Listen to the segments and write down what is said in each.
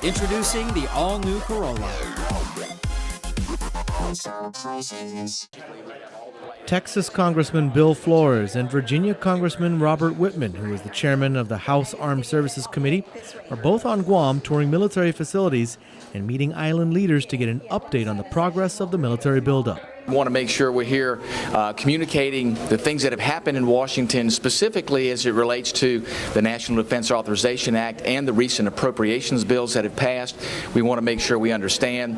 Introducing the all-new Corolla. Texas Congressman Bill Flores and Virginia Congressman Robert Whitman, who is the chairman of the House Armed Services Committee, are both on Guam touring military facilities and meeting island leaders to get an update on the progress of the military buildup. We want to make sure we're here communicating the things that have happened in Washington, specifically as it relates to the National Defense Authorization Act and the recent appropriations bills that have passed. We want to make sure we understand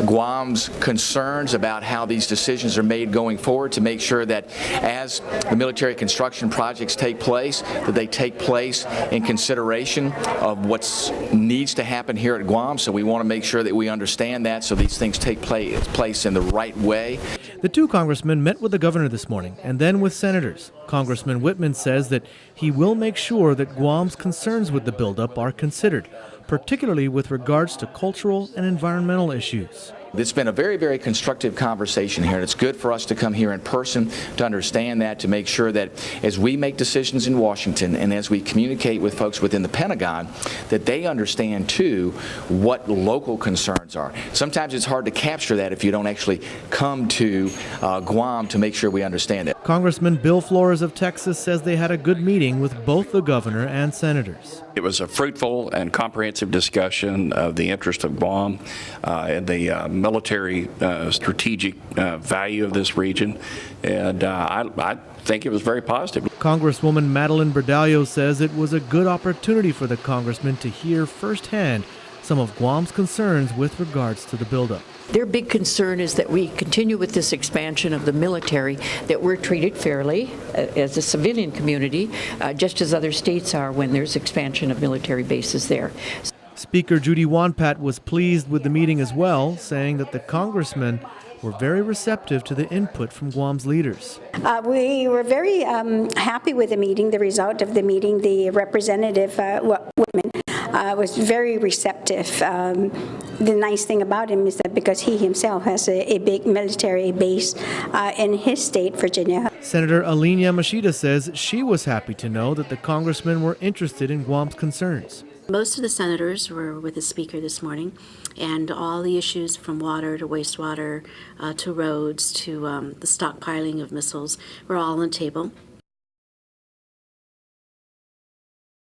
Guam's concerns about how these decisions are made going forward, to make sure that as the military construction projects take place, that they take place in consideration of what needs to happen here at Guam. So we want to make sure that we understand that, so these things take place in the right way. The two congressmen met with the governor this morning and then with senators. Congressman Whitman says that he will make sure that Guam's concerns with the buildup are considered, particularly with regards to cultural and environmental issues. It's been a very, very constructive conversation here, and it's good for us to come here in person to understand that, to make sure that as we make decisions in Washington and as we communicate with folks within the Pentagon, that they understand, too, what local concerns are. Sometimes it's hard to capture that if you don't actually come to Guam to make sure we understand it. Congressman Bill Flores of Texas says they had a good meeting with both the governor and senators. It was a fruitful and comprehensive discussion of the interest of Guam and the military strategic value of this region, and I think it was very positive. Congresswoman Madeline Berdallo says it was a good opportunity for the congressman to hear firsthand some of Guam's concerns with regards to the buildup. Their big concern is that we continue with this expansion of the military, that we're treated fairly as a civilian community, just as other states are when there's expansion of military bases there. Speaker Judy Wonpat was pleased with the meeting as well, saying that the congressmen were very receptive to the input from Guam's leaders. We were very happy with the meeting, the result of the meeting. The representative, Whitman, was very receptive. The nice thing about him is that because he himself has a big military base in his state, Virginia. Senator Aline Yamashita says she was happy to know that the congressmen were interested in Guam's concerns. Most of the senators were with the speaker this morning, and all the issues from water to wastewater to roads to the stockpiling of missiles were all on the table.